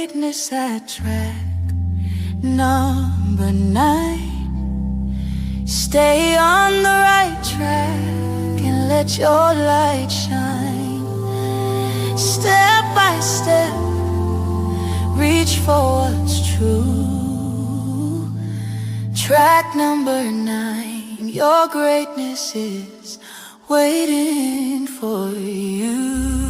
greatness at track number 9. Stay on the right track and let your light shine. Step by step, reach for what's true. Track number 9, your greatness is waiting for you.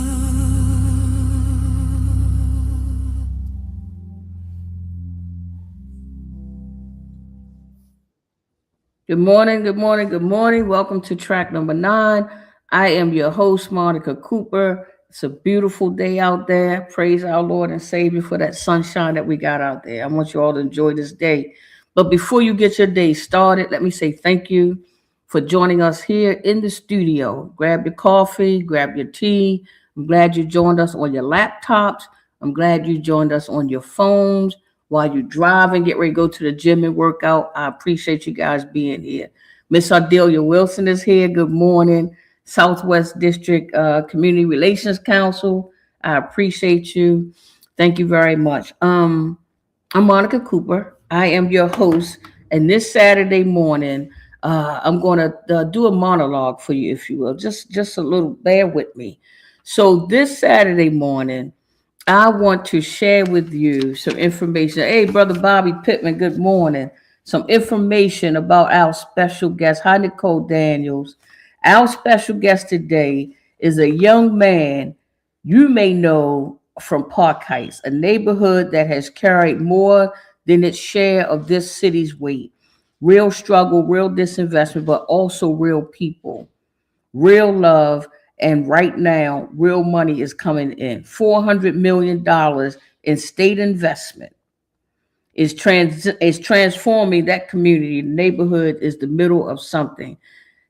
Good morning, good morning, good morning. Welcome to track number 9. I am your host, Monica Cooper. It's a beautiful day out there. Praise our Lord and Savior for that sunshine that we got out there. I want you all to enjoy this day. But before you get your day started, let me say thank you for joining us here in the studio. Grab your coffee, grab your tea. I'm glad you joined us on your laptops. I'm glad you joined us on your phones. While you're driving, get ready to go to the gym and work out. I appreciate you guys being here. Miss Ardelia Wilson is here. Good morning. Southwest District Community Relations Council. I appreciate you. Thank you very much. I'm Monica Cooper. I am your host. And this Saturday morning, I'm going to do a monologue for you, if you will. Just a little, bear with me. So this Saturday morning, I want to share with you some information. Hey, Brother Bobby Pittman, good morning. Some information about our special guest. Hi, Nicole Daniels. Our special guest today is a young man you may know from Park Heights, a neighborhood that has carried more than its share of this city's weight. Real struggle, real disinvestment, but also real people, real love. And right now, real money is coming in. $400 million in state investment is transforming that community. The neighborhood is the middle of something,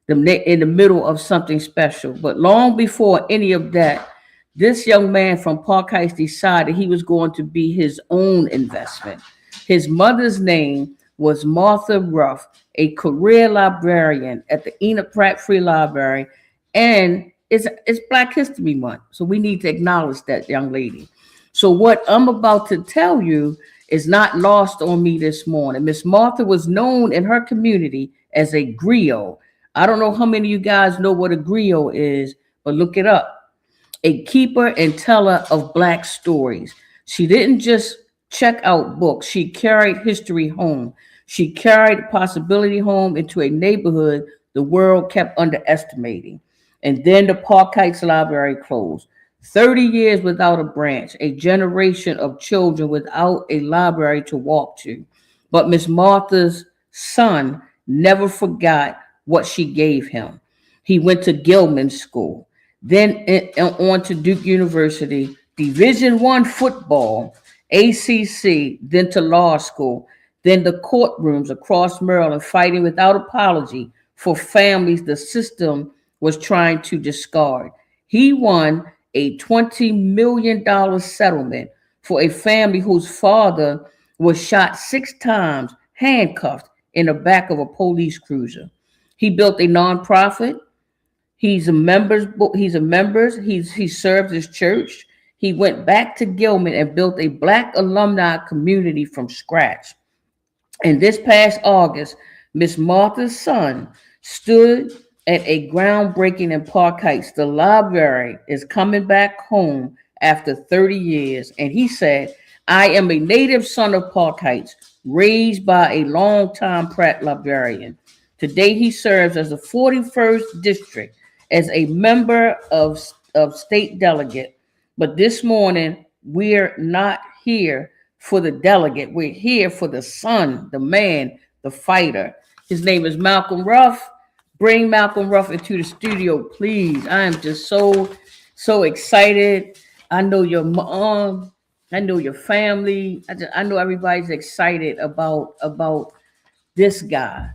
in the middle of something special. But long before any of that, this young man from Park Heights decided he was going to be his own investment. His mother's name was Martha Ruff, a career librarian at the Enoch Pratt Free Library, and it's Black History Month, so we need to acknowledge that young lady. So what I'm about to tell you is not lost on me this morning. Miss Martha was known in her community as a griot. I don't know how many of you guys know what a griot is, but look it up. A keeper and teller of Black stories. She didn't just check out books. She carried history home. She carried possibility home into a neighborhood the world kept underestimating. And then the Park Heights Library closed. 30 years without a branch, a generation of children without a library to walk to. But Miss Martha's son never forgot what she gave him. He went to Gilman School, then on to Duke University, Division I football, ACC, then to law school, then the courtrooms across Maryland, fighting without apology for families the system was trying to discard. He won a $20 million settlement for a family whose father was shot 6 times, handcuffed in the back of a police cruiser. He built a nonprofit. He served his church. He went back to Gilman and built a Black alumni community from scratch. And this past August, Miss Martha's son stood at a groundbreaking in Park Heights. The library is coming back home after 30 years. And he said, I am a native son of Park Heights, raised by a longtime Pratt librarian. Today, he serves as the 41st district as a member of state delegate. But this morning, we're not here for the delegate. We're here for the son, the man, the fighter. His name is Malcolm Ruff. Bring Malcolm Ruff into the studio, please. I am just so excited. I know your mom. I know your family. I know everybody's excited about this guy.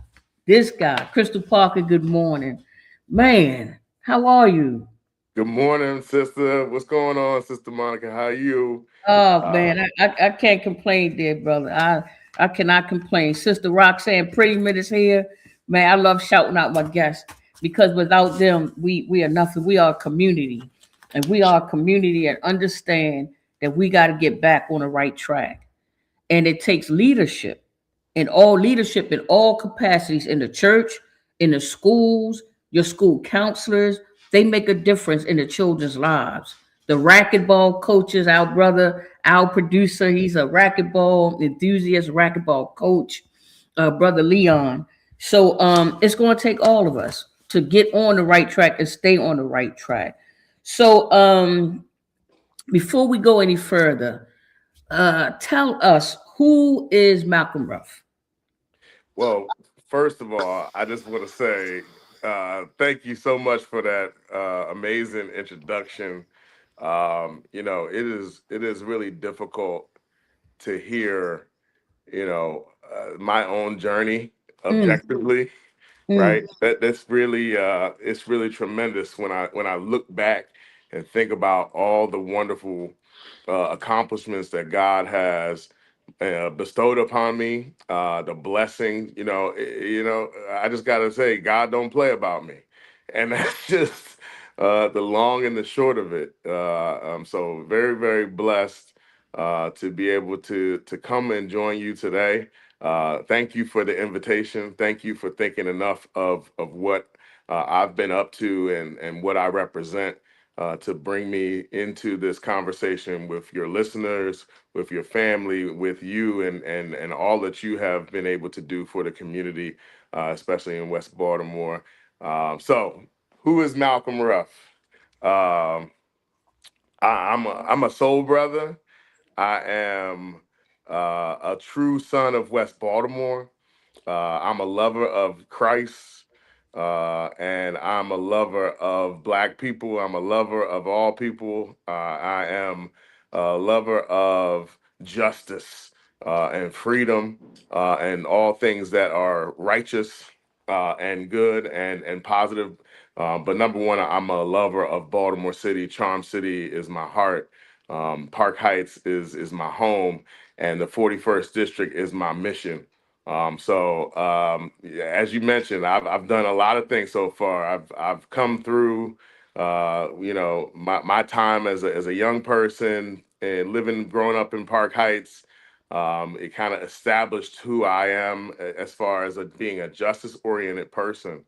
Crystal Parker, good morning. Man, how are you? Good morning, sister. What's going on, Sister Monica? How are you? Oh, man, I can't complain, dear brother. I cannot complain. Sister Roxanne Prettyman is here. Man, I love shouting out my guests because without them, we are nothing. We are a community, and we are a community that understand that we got to get back on the right track. And it takes leadership in all capacities in the church, in the schools, your school counselors. They make a difference in the children's lives. The racquetball coaches, our brother, our producer, he's a racquetball enthusiast, racquetball coach, brother Leon. So it's going to take all of us to get on the right track and stay on the right track. So before we go any further, tell us, who is Malcolm Ruff? Well, first of all, I just want to say thank you so much for that amazing introduction. It is really difficult to hear, my own journey Mm, objectively, mm, right? That's really it's really tremendous when I look back and think about all the wonderful accomplishments that God has bestowed upon me, the blessing. I just gotta say, God don't play about me, and that's just the long and the short of it. I'm so very, very blessed to be able to come and join you today. Thank you for the invitation. Thank you for thinking enough of what I've been up to and what I represent to bring me into this conversation with your listeners, with your family, with you, and all that you have been able to do for the community, especially in West Baltimore. So, who is Malcolm Ruff? Um, I'm a soul brother. I am a true son of West Baltimore. I'm a lover of Christ, and I'm a lover of Black people. I'm a lover of all people. I am a lover of justice and freedom and all things that are righteous and good and positive. But number one, I'm a lover of Baltimore City. Charm City is my heart. Park Heights is my home, and the 41st District is my mission. Yeah, as you mentioned, I've done a lot of things so far. I've come through, my time as a young person and growing up in Park Heights. It kind of established who I am as far as being a justice oriented person.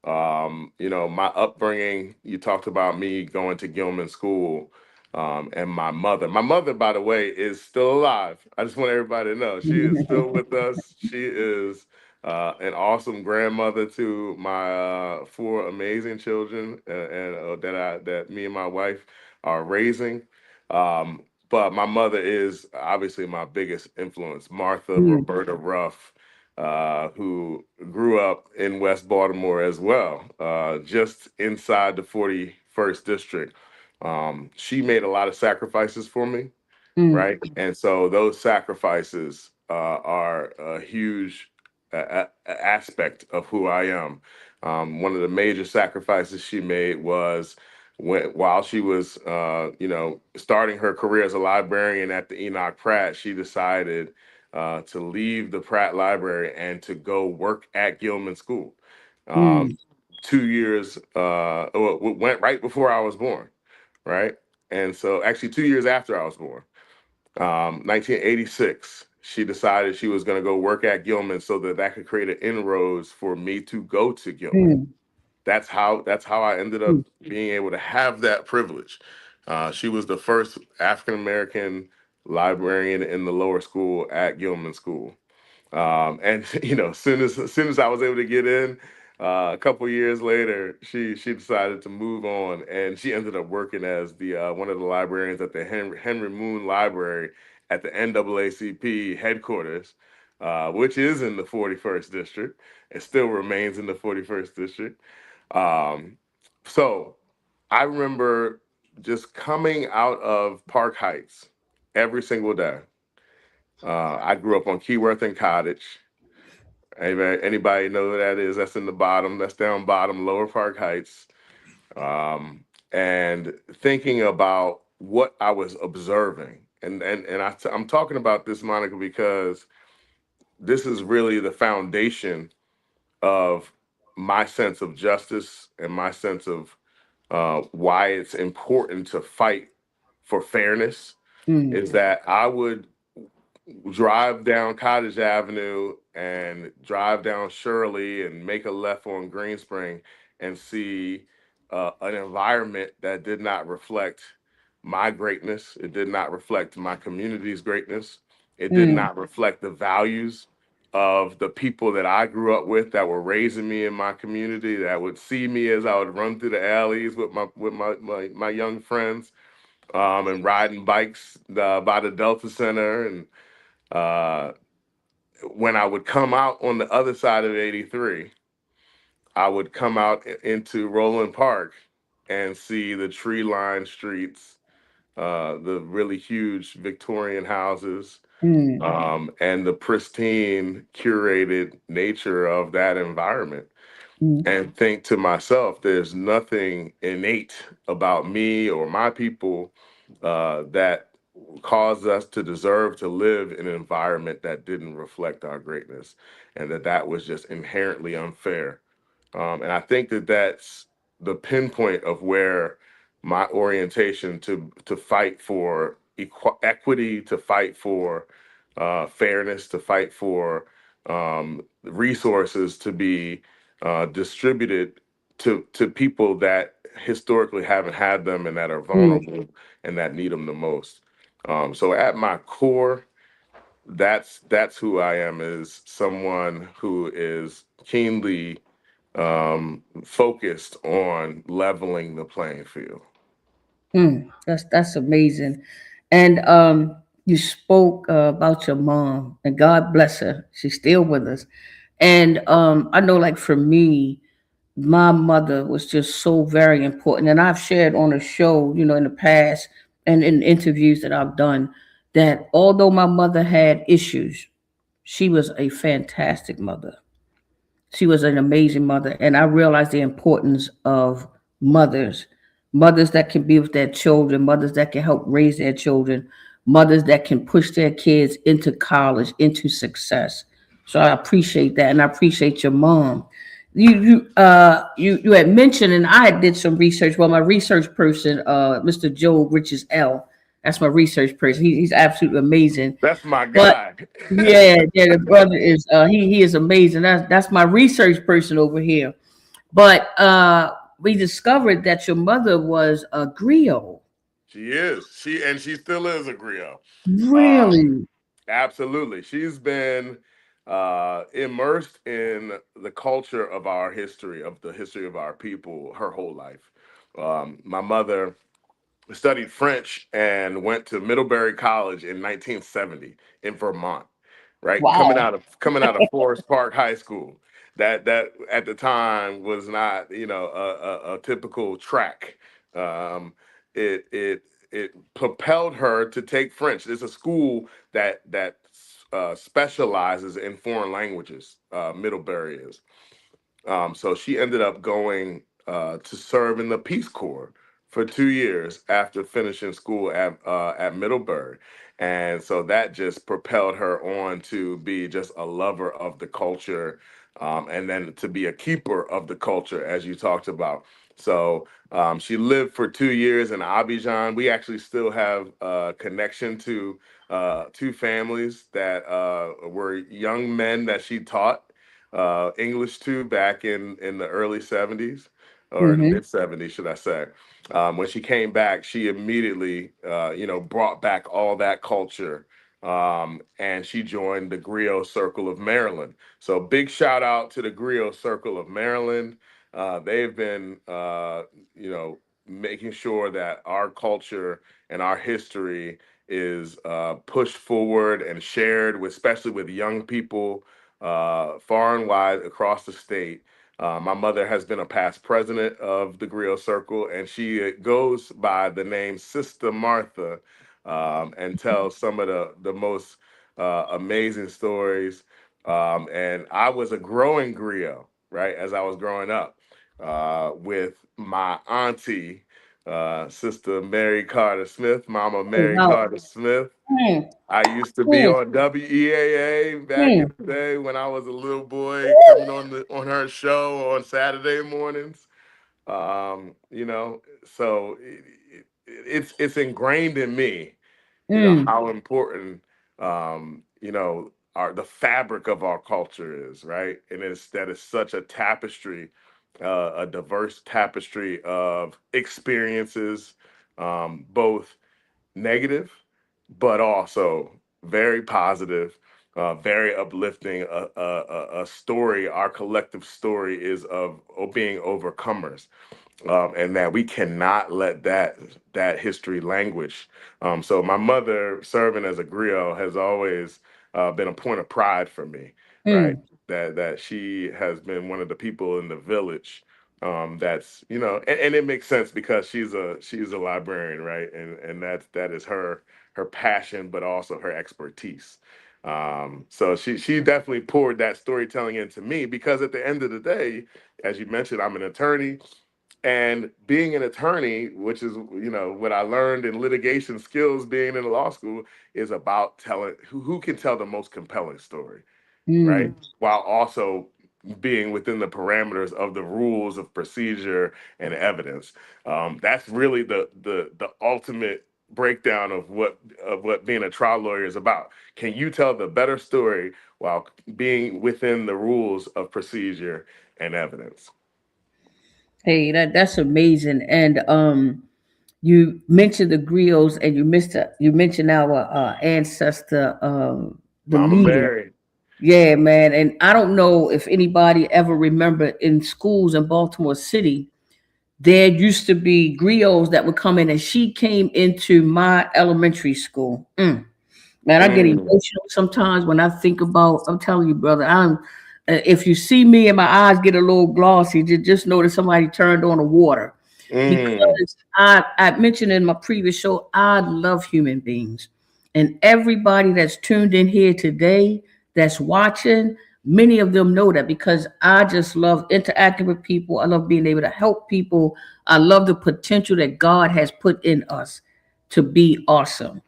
My upbringing, you talked about me going to Gilman School, and my mother. My mother, by the way, is still alive. I just want everybody to know she is still with us. She is an awesome grandmother to my four amazing children, and that me and my wife are raising. But my mother is obviously my biggest influence, Martha mm, Roberta Ruff, who grew up in West Baltimore as well, just inside the 41st District. She made a lot of sacrifices for me, mm, right? And so those sacrifices are a huge aspect of who I am. One of the major sacrifices she made was while she was, starting her career as a librarian at the Enoch Pratt, she decided to leave the Pratt Library and to go work at Gilman School. Um, mm, 2 years went right before I was born, right? And so, actually, 2 years after I was born, 1986, she decided she was going to go work at Gilman so that could create an inroads for me to go to Gilman. mm, That's how I ended up mm, being able to have that privilege. She was the first African American librarian in the lower school at Gilman School. And as soon as I was able to get in, a couple years later, she decided to move on, and she ended up working as the one of the librarians at the Henry Moon Library at the NAACP headquarters, which is in the 41st District. It still remains in the 41st District. Um, so I remember just coming out of Park Heights every single day. I grew up on Keyworth and Cottage. Anybody know who that is? That's in the bottom. That's down bottom, Lower Park Heights. And thinking about what I was observing, I'm talking about this, Monica, because this is really the foundation of my sense of justice and my sense of why it's important to fight for fairness. is that I would drive down Cottage Avenue and drive down Shirley and make a left on Greenspring and see an environment that did not reflect my greatness. It did not reflect my community's greatness. It did not reflect the values of the people that I grew up with that were raising me in my community, that would see me as I would run through the alleys with my young friends, and riding bikes by the Delta Center. And uh, when I would come out on the other side of 83, I would come out into Roland Park and see the tree-lined streets, the really huge Victorian houses, and the pristine, curated nature of that environment, and think to myself, there's nothing innate about me or my people that caused us to deserve to live in an environment that didn't reflect our greatness, and that was just inherently unfair. And I think that that's the pinpoint of where my orientation to fight for equity, to fight for fairness, to fight for resources to be distributed to people that historically haven't had them and that are vulnerable and that need them the most. So at my core, that's who I am, is someone who is keenly focused on leveling the playing field. That's amazing. And you spoke about your mom, and God bless her. She's still with us. And I know, like for me, my mother was just so very important. And I've shared on a show, in the past and in interviews that I've done, that although my mother had issues, she was a fantastic mother. She was an amazing mother, and I realized the importance of mothers, mothers that can be with their children, mothers that can help raise their children, mothers that can push their kids into college, into success. So I appreciate that, and I appreciate your mom. You had mentioned, and I did some research. Well, my research person, Mr. Joe Riches L, that's my research person. He's absolutely amazing. That's my But guy. yeah, the brother is he is amazing. That's my research person over here. But we discovered that your mother was a griot. She is. She still is a griot. Um, Really? Absolutely. She's been immersed in the culture of our history, of the history of our people, her whole life. My mother studied French and went to Middlebury College in 1970 in Vermont, right? Wow. Coming out of Forest Park High School. That at the time was not, a typical track. Um, it propelled her to take French. It's a school that specializes in foreign languages. Middlebury is. So she ended up going to serve in the Peace Corps for 2 years after finishing school at Middlebury. And so that just propelled her on to be just a lover of the culture, and then to be a keeper of the culture, as you talked about. So she lived for 2 years in Abidjan. We actually still have a connection to two families that were young men that she taught English to back in the early 70s, or in the Mm-hmm. mid 70s, should I say. When she came back, she immediately, brought back all that culture. And she joined the Griot Circle of Maryland. So big shout out to the Griot Circle of Maryland. They've been, making sure that our culture and our history is pushed forward and shared, especially with young people far and wide across the state. My mother has been a past president of the Griot Circle, and she goes by the name Sister Martha, and tells some of the most amazing stories. And I was a growing griot, right, as I was growing up, with my auntie, Sister Mary Carter Smith, Mama Oh, Mary wow. Carter Smith. Mm, I used to be mm, on WEAA back in mm. the day when I was a little boy, coming on her show on Saturday mornings. So it's ingrained in me how important, the fabric of our culture is, right? And that is such a tapestry, a diverse tapestry of experiences, both negative, but also very positive, very uplifting. A story, our collective story, is of being overcomers, and that we cannot let that history languish. So my mother serving as a griot has always been a point of pride for me, right? That she has been one of the people in the village, that's, and it makes sense because she's a librarian, right? And that is her passion, but also her expertise. So she definitely poured that storytelling into me, because at the end of the day, as you mentioned, I'm an attorney. And being an attorney, which is, what I learned in litigation skills being in law school, is about telling who can tell the most compelling story, right? While also being within the parameters of the rules of procedure and evidence. That's really the ultimate breakdown of what being a trial lawyer is about. Can you tell the better story while being within the rules of procedure and evidence? Hey, that's amazing. And you mentioned the griots, and you mentioned our ancestor, the Mama leader. Mary. Yeah, man. And I don't know if anybody ever remember in schools in Baltimore City, there used to be griots that would come in, and she came into my elementary school. Man, I get Mm, emotional sometimes when I think about. I'm telling you, brother. If you see me and my eyes get a little glossy, just know that somebody turned on the water. mm. Because I mentioned in my previous show, I love human beings, and everybody that's tuned in here today, that's watching, many of them know that, because I just love interacting with people. I love being able to help people. I love the potential that God has put in us to be awesome.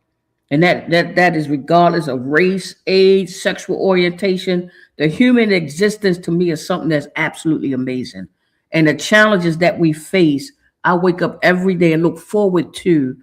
And that is regardless of race, age, sexual orientation. The human existence to me is something that's absolutely amazing. And the challenges that we face, I wake up every day and look forward to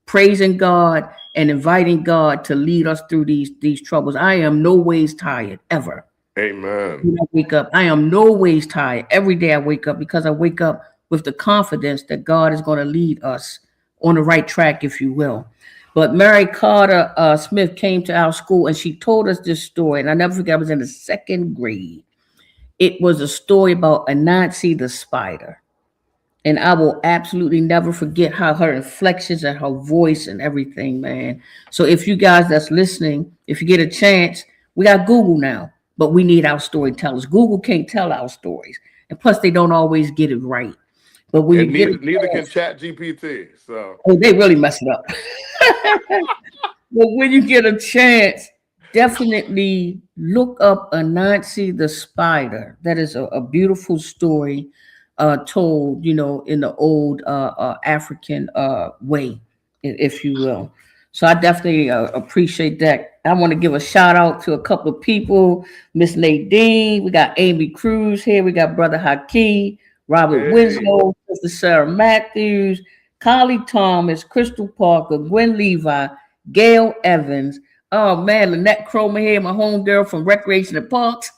praising God and inviting God to lead us through these troubles. I am no ways tired ever. Amen. When I wake up, I am no ways tired. Every day I wake up, because I wake up with the confidence that God is going to lead us on the right track, if you will. But Mary Carter Smith came to our school, and she told us this story. And I never forget, I was in the second grade. It was a story about Anansi the spider. And I will absolutely never forget how her inflections and her voice and everything, man. So if you guys that's listening, if you get a chance, we got Google now, but we need our storytellers. Google can't tell our stories. And plus, they don't always get it right. But when you And get a neither can chance, Chat GPT. So oh, they really mess it up. But when you get a chance, definitely look up Anansi the Spider. That is a beautiful story, told, in the old African way, if you will. So I definitely appreciate that. I want to give a shout out to a couple of people. Miss Nadine, we got Amy Cruz here. We got Brother Haki, Robert hey, Winslow, Sister Sarah Matthews, Kylie Thomas, Crystal Parker, Gwen Levi, Gail Evans. Oh man, Lynette Cromer here, my home girl from Recreation and Parks.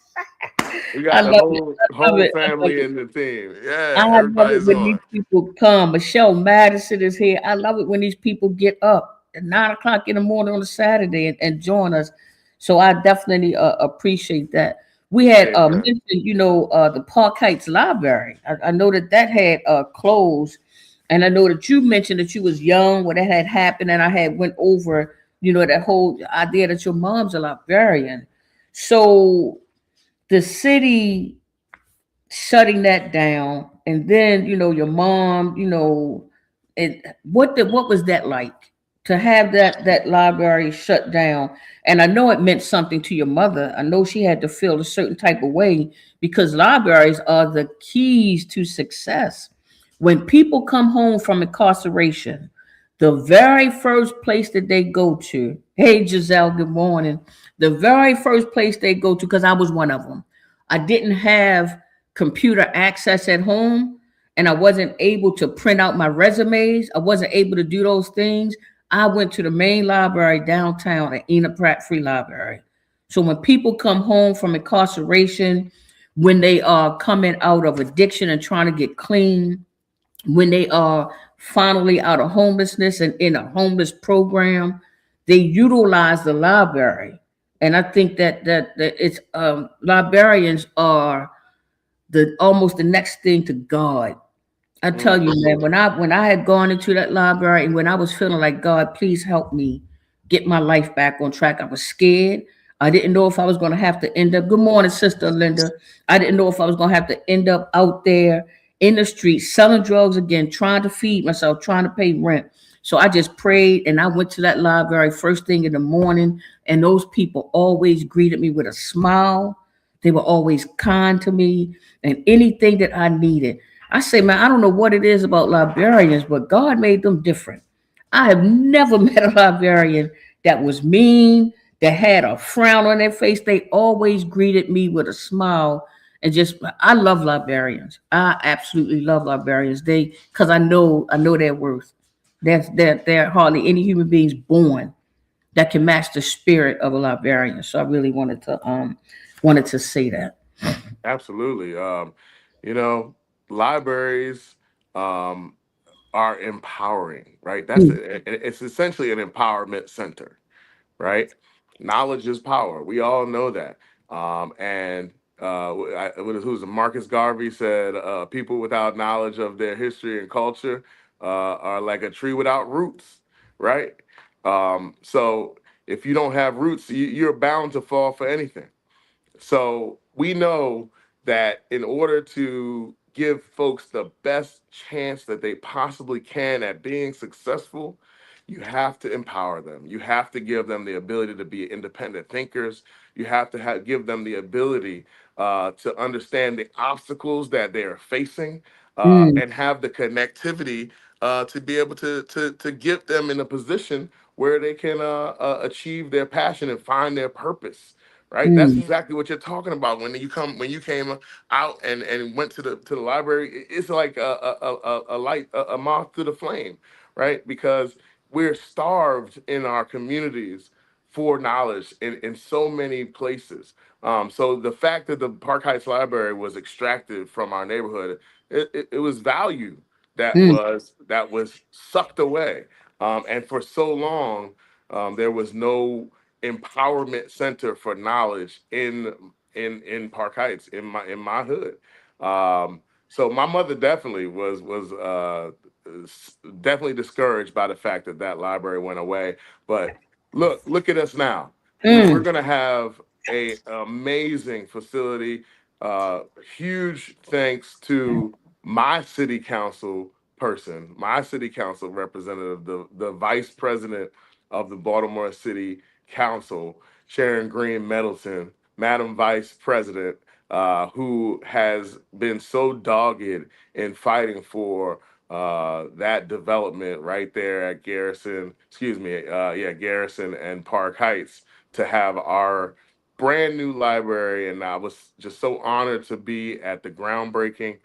we I got the love it. I love whole it. I love family it. in the team. Yeah, I love it everybody's when these on. people come. Michelle Madison is here. I love it when these people get up at 9 o'clock in the morning on a Saturday and join us. So I definitely appreciate that. We had Amen. mentioned, the Park Heights Library. I know that had closed, and I know that you mentioned that you was young when that had happened, and I had went over, that whole idea that your mom's a librarian. So the city shutting that down, and then your mom, and what was that like to have that library shut down? And I know it meant something to your mother. I know she had to feel a certain type of way, because libraries are the keys to success. When people come home from incarceration, the very first place that they go to, hey Giselle, good morning, the very first place they go to, because I was one of them, I didn't have computer access at home, and I wasn't able to print out my resumes. I wasn't able to do those things. I went to the main library downtown at Ena Pratt Free Library. So when people come home from incarceration, when they are coming out of addiction and trying to get clean, when they are finally out of homelessness and in a homeless program, they utilize the library. And I think that it's librarians are the almost the next thing to God. I tell you, man, when I had gone into that library and when I was feeling like, God, please help me get my life back on track, I was scared. I didn't know if I was going to have to end up. Good morning, Sister Linda. I didn't know if I was going to have to end up out there in the streets selling drugs again, trying to feed myself, trying to pay rent. So I just prayed and I went to that library first thing in the morning, and those people always greeted me with a smile. They were always kind to me and anything that I needed. I say, man, I don't know what it is about librarians, but God made them different. I have never met a librarian that was mean, that had a frown on their face. They always greeted me with a smile. And just, I love librarians. I absolutely love librarians. Because I know their worth. There are hardly any human beings born that can match the spirit of a librarian. So I really wanted to say that. Absolutely. You know, libraries are empowering, right? Mm, It's essentially an empowerment center, right? Knowledge is power. We all know that. And who's it? Marcus Garvey said, "People without knowledge of their history and culture are like a tree without roots," right? So if you don't have roots, you're bound to fall for anything. So we know that in order to give folks the best chance that they possibly can at being successful, you have to empower them. You have to give them the ability to be independent thinkers. You have to give them the ability to understand the obstacles that they are facing mm, and have the connectivity to be able to get them in a position where they can achieve their passion and find their purpose, right? That's mm, exactly what you're talking about when you came out and went to the library. It's like a light, a moth to the flame, right? Because we're starved in our communities for knowledge in so many places. So the fact that the Park Heights Library was extracted from our neighborhood, it was value mm, that was sucked away, and for so long there was no empowerment center for knowledge in Park Heights in my hood. So my mother definitely definitely discouraged by the fact that that library went away. But look at us now. We're mm, gonna have a amazing facility. Huge thanks to my city council person, my city council representative, the vice president of the Baltimore City Council, Sharon Green Middleton, Madam Vice President, who has been so dogged in fighting for that development right there at Garrison, Garrison and Park Heights, to have our brand new library. And I was just so honored to be at the groundbreaking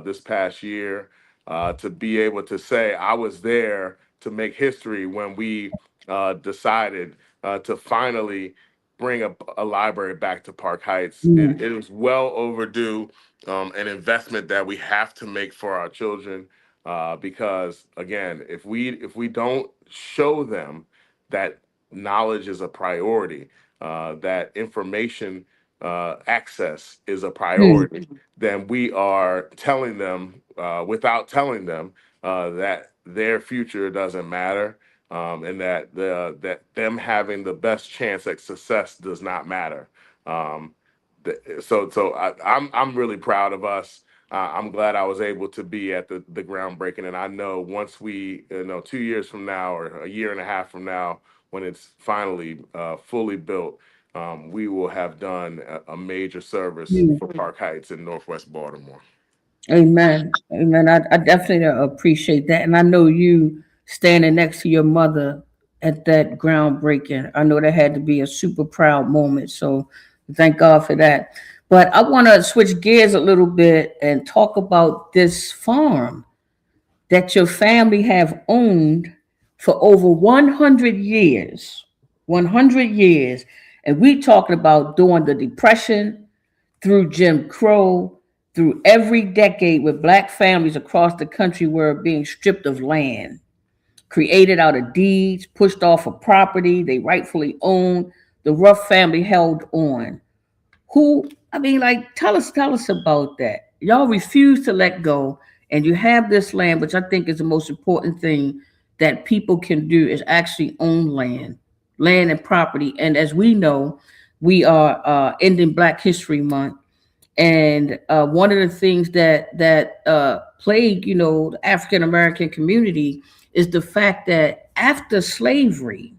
this past year, to be able to say I was there to make history when we decided to finally bring a library back to Park Heights. mm, It was well overdue, an investment that we have to make for our children, because again, if we don't show them that knowledge is a priority, that information access is a mm, priority, then we are telling them, without telling them, that their future doesn't matter, and that them having the best chance at success does not matter. Um, I'm really proud of us. I'm glad I was able to be at the groundbreaking, and I know once 2 years from now or a year and a half from now, when it's finally fully built, we will have done a major service mm. for Park Heights in Northwest Baltimore. Amen. Amen. I definitely appreciate that. And I know you standing next to your mother at that groundbreaking. I know that had to be a super proud moment. So thank God for that. But I want to switch gears a little bit and talk about this farm that your family have owned for over 100 years. 100 years. And we talking about during the Depression, through Jim Crow, through every decade where black families across the country were being stripped of land, created out of deeds, pushed off of property they rightfully owned. The Ruff family held on. Who, I mean, like, tell us about that. Y'all refuse to let go, and you have this land, which I think is the most important thing that people can do is actually own land and property. And as we know, we are ending Black History Month, and one of the things that plague, the African American community is the fact that after slavery,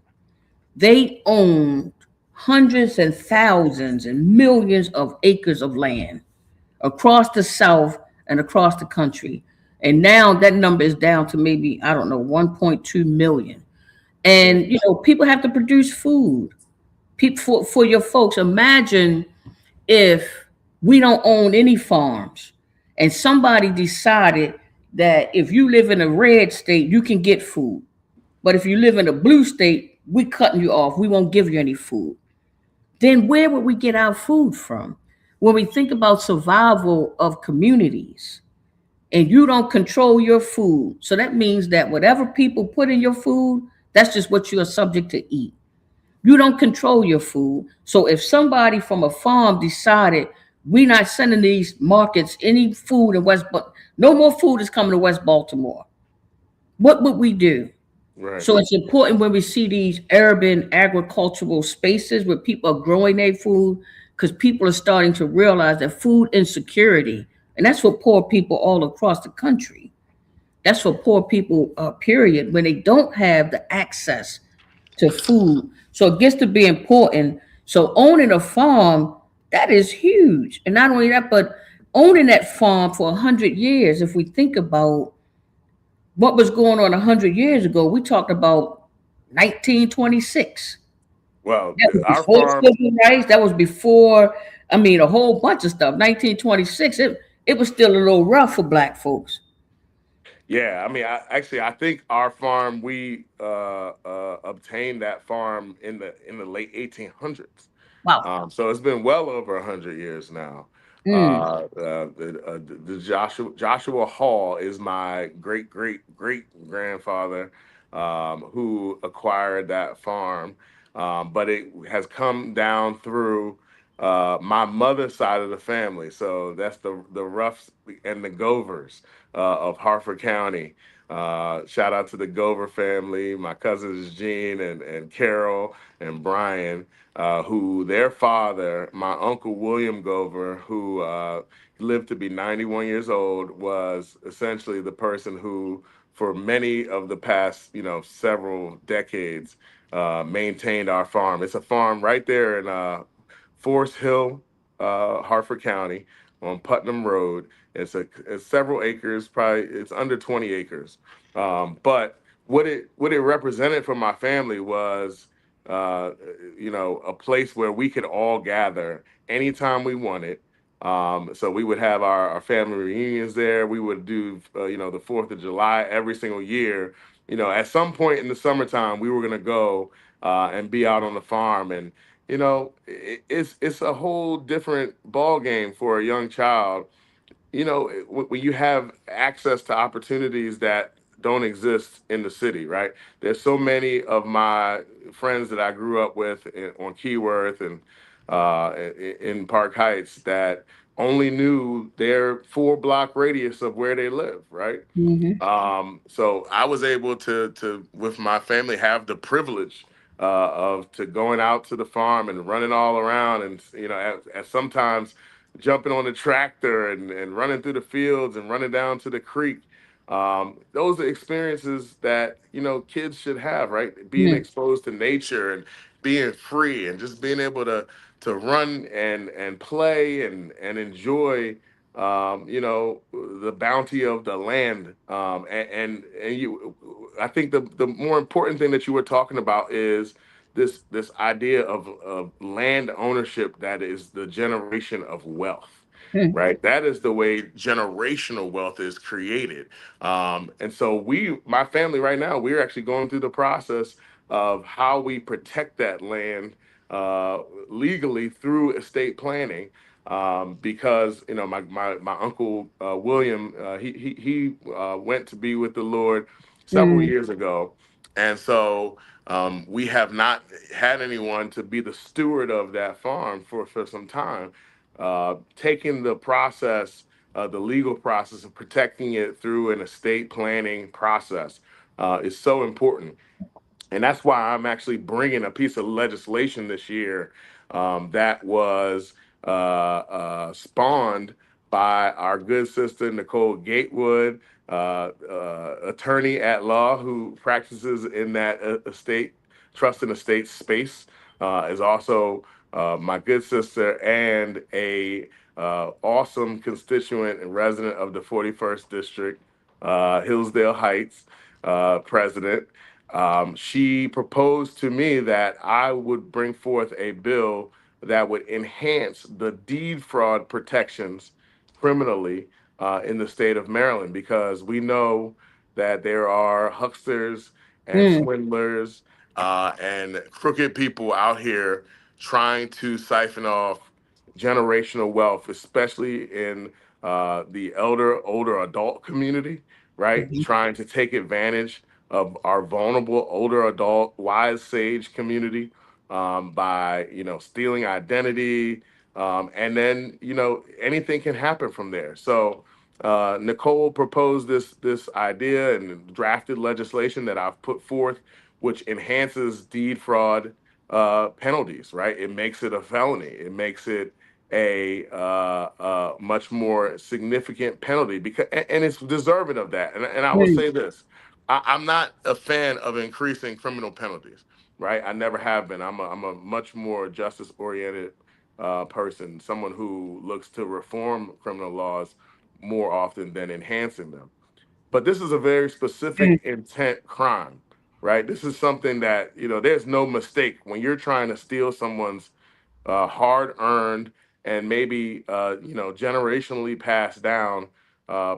they owned hundreds and thousands and millions of acres of land across the South and across the country. And now that number is down to maybe, I don't know, 1.2 million. And, people have to produce food. People, for your folks, imagine if we don't own any farms and somebody decided that if you live in a red state, you can get food. But if you live in a blue state, we cutting you off. We won't give you any food. Then where would we get our food from? When we think about survival of communities and you don't control your food, so that means that whatever people put in your food, that's just what you are subject to eat. You don't control your food. So if somebody from a farm decided we're not sending these markets any food in no more food is coming to West Baltimore, what would we do? Right. So it's important when we see these urban agricultural spaces where people are growing their food, because people are starting to realize that food insecurity, and that's for poor people all across the country. That's for poor people, period, when they don't have the access to food. So it gets to be important. So owning a farm, that is huge. And not only that, but owning that farm for 100 years, if we think about what was going on 100 years ago, we talked about 1926. Well, That was our before farm, civil rights. That was before, I mean, a whole bunch of stuff. 1926, it was still a little rough for black folks. yeah. I mean, I think our farm we obtained that farm in the late 1800s. Wow. So it's been well over 100 years now. Mm, The Joshua Hall is my great great great grandfather, who acquired that farm, but it has come down through my mother's side of the family. So that's the Ruffs and the Govers of Harford County. Shout out to the Gover family, my cousins Gene and Carol and Brian, who their father, my uncle William Gover, who lived to be 91 years old, was essentially the person who, for many of the past, several decades, maintained our farm. It's a farm right there in Forest Hill, Harford County, on Putnam Road. It's several acres, probably it's under 20 acres. But what it represented for my family was, uh, a place where we could all gather anytime we wanted. So we would have our family reunions there. We would do, the 4th of July every single year. At some point in the summertime, we were going to go and be out on the farm. And, it's a whole different ball game for a young child, when you have access to opportunities that don't exist in the city, right? There's so many of my friends that I grew up with on Keyworth and in Park Heights that only knew their 4 block radius of where they live, right? hmm So I was able to with my family have the privilege of to going out to the farm and running all around, and as sometimes jumping on the tractor and running through the fields and running down to the creek. Those are experiences that kids should have, right? Being exposed to nature and being free and just being able to run and play and enjoy, the bounty of the land. I think the more important thing that you were talking about is this idea of land ownership that is the generation of wealth. Mm, Right, that is the way generational wealth is created. And so my family right now, we're actually going through the process of how we protect that land uh, legally through estate planning, because my uncle William, he went to be with the Lord several mm, years ago, and so we have not had anyone to be the steward of that farm for some time. Taking the process, the legal process of protecting it through an estate planning process is so important. And that's why I'm actually bringing a piece of legislation this year that was spawned by our good sister Nicole Gatewood, attorney at law who practices in that estate trust and estate space, is also my good sister and a awesome constituent and resident of the 41st District, Hillsdale Heights president. She proposed to me that I would bring forth a bill that would enhance the deed fraud protections criminally in the state of Maryland, because we know that there are hucksters and mm, swindlers and crooked people out here trying to siphon off generational wealth, especially in the older adult community, right? mhm, Trying to take advantage of our vulnerable older adult wise sage community by stealing identity, and then anything can happen from there. So Nicole proposed this idea and drafted legislation that I've put forth, which enhances deed fraud penalties. Right, it makes it a felony. It makes it a much more significant penalty, because and it's deserving of that. And I will mm, say this: I'm not a fan of increasing criminal penalties. Right, I never have been. I'm a much more justice oriented person, someone who looks to reform criminal laws more often than enhancing them. But this is a very mm, specific intent crime, right? This is something that, there's no mistake when you're trying to steal someone's hard earned and maybe generationally passed down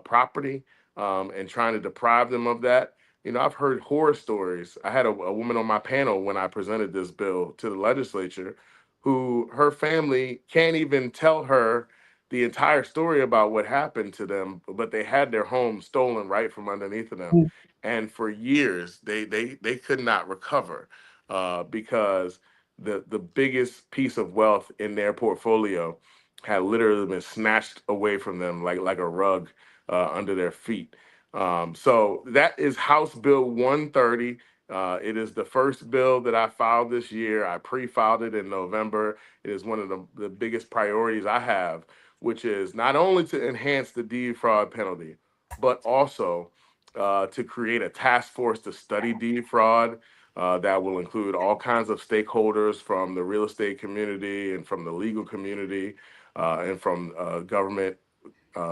property, and trying to deprive them of that. I've heard horror stories. I had a woman on my panel when I presented this bill to the legislature, who her family can't even tell her the entire story about what happened to them, but they had their home stolen right from underneath of them, mm, and for years they could not recover because the biggest piece of wealth in their portfolio had literally been snatched away from them like a rug under their feet. So that is House Bill 130. It is the first bill that I filed this year. I pre-filed it in November. It is one of the biggest priorities I have, which is not only to enhance the deed fraud penalty, but also to create a task force to study deed fraud that will include all kinds of stakeholders from the real estate community and from the legal community and from government,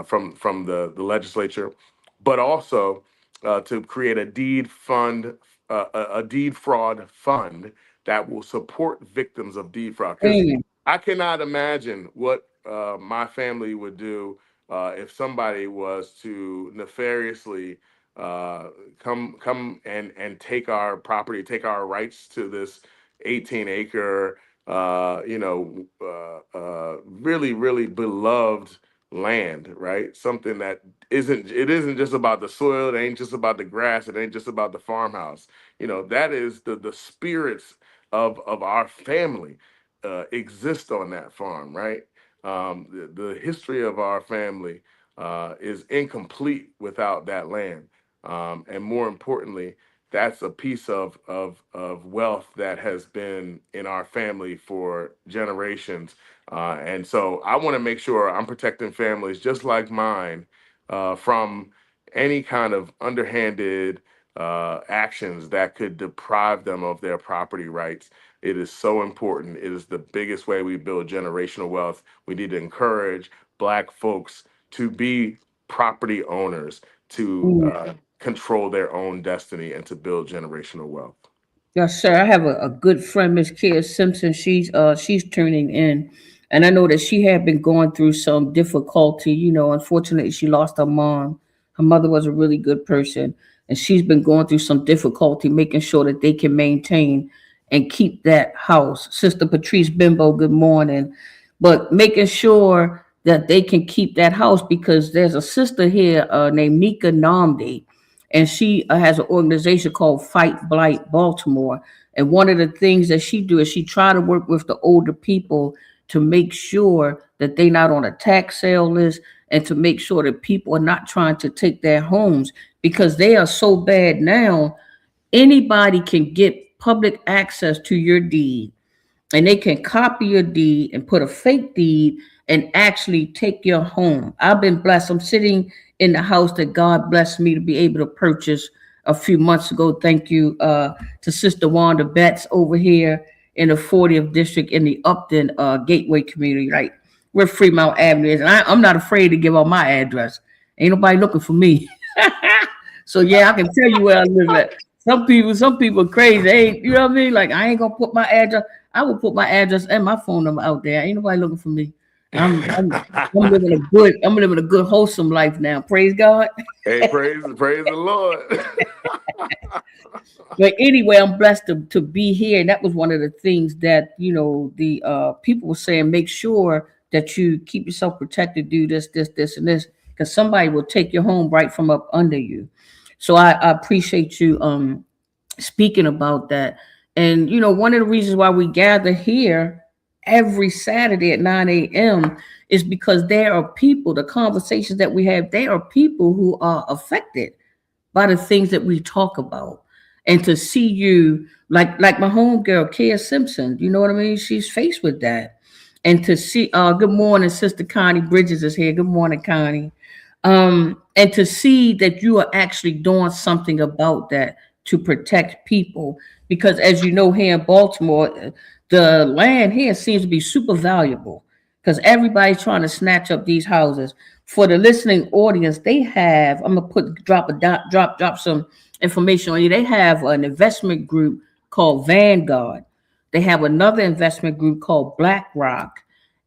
from the legislature, but also to create a deed fraud fund that will support victims of deed fraud. Because mm, I cannot imagine what my family would do if somebody was to nefariously come and take our property, take our rights to this 18-acre, really, really beloved land, right? Something that isn't just about the soil, it ain't just about the grass, it ain't just about the farmhouse. That is the spirits of our family exist on that farm, right? The history of our family is incomplete without that land. And more importantly, that's a piece of wealth that has been in our family for generations. And so I want to make sure I'm protecting families just like mine from any kind of underhanded actions that could deprive them of their property rights. It is so important. It is the biggest way we build generational wealth. We need to encourage Black folks to be property owners, to mm. control their own destiny, and to build generational wealth. Yes, sir. I have a good friend, Miss Kia Simpson. She's tuning in, and I know that she had been going through some difficulty. Unfortunately, she lost her mom. Her mother was a really good person, and she's been going through some difficulty making sure that they can maintain and keep that house. Sister Patrice Bimbo, good morning. But making sure that they can keep that house because there's a sister here named Mika Namdi, and she has an organization called Fight Blight Baltimore. And one of the things that she do is she try to work with the older people to make sure that they're not on a tax sale list and to make sure that people are not trying to take their homes because they are so bad now. Anybody can get public access to your deed and they can copy your deed and put a fake deed and actually take your home. I've been blessed. I'm sitting in the house that God blessed me to be able to purchase a few months ago. Thank you to Sister Wanda Betts over here in the 40th district in the Upton Gateway community, right where Fremont Avenue is. And I'm not afraid to give out my address. Ain't nobody looking for me. So yeah, I can tell you where I live at. Some people are crazy. Hey, you know what I mean? Like I ain't gonna put my address. I will put my address and my phone number out there. Ain't nobody looking for me. I'm living a good wholesome life now. Praise God. Hey, praise the Lord. But anyway, I'm blessed to be here. And that was one of the things that, the people were saying, make sure that you keep yourself protected, do this, and this, because somebody will take your home right from up under you. So I appreciate you speaking about that. And, one of the reasons why we gather here every Saturday at 9 a.m. is because there are people, the conversations that we have, there are people who are affected by the things that we talk about. And to see you, like my homegirl, Kia Simpson, you know what I mean? She's faced with that. And to see, good morning, Sister Connie Bridges is here. Good morning, Connie. And to see that you are actually doing something about that to protect people. Because as you know, here in Baltimore, the land here seems to be super valuable because everybody's trying to snatch up these houses. For the listening audience, they have, I'm gonna drop some information on you. They have an investment group called Vanguard. They have another investment group called BlackRock,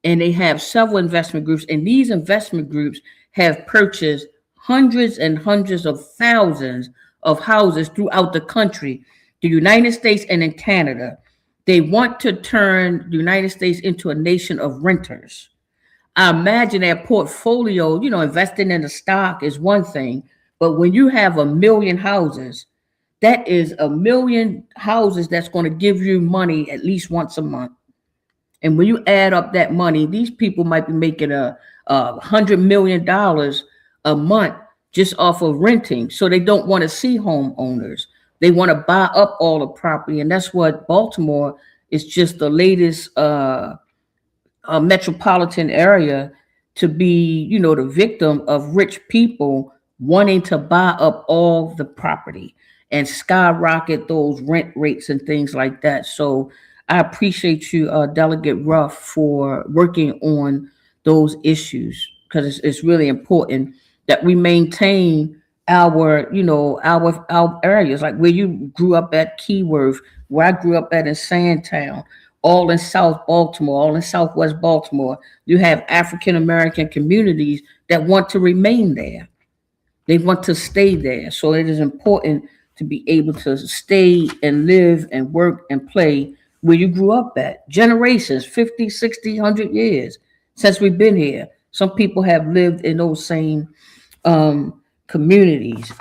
and they have several investment groups. And these investment groups have purchased hundreds and hundreds of thousands of houses throughout the country, the United States and in Canada. They want to turn the United States into a nation of renters. I imagine their portfolio, investing in the stock is one thing, but when you have 1 million houses, that is 1 million houses that's going to give you money at least once a month. And when you add up that money, these people might be making $100 million a month just off of renting. So they don't want to see homeowners. They want to buy up all the property. And that's what Baltimore is, just the latest metropolitan area to be, the victim of rich people wanting to buy up all the property and skyrocket those rent rates and things like that. So I appreciate you, Delegate Ruff, for working on those issues because it's really important that we maintain our areas, like where you grew up at Keyworth, where I grew up at in Sandtown, all in South Baltimore, all in Southwest Baltimore. You have African-American communities that want to remain there. They want to stay there. So it is important to be able to stay and live and work and play where you grew up at. Generations, 50, 60, 100 years since we've been here. Some people have lived in those same communities.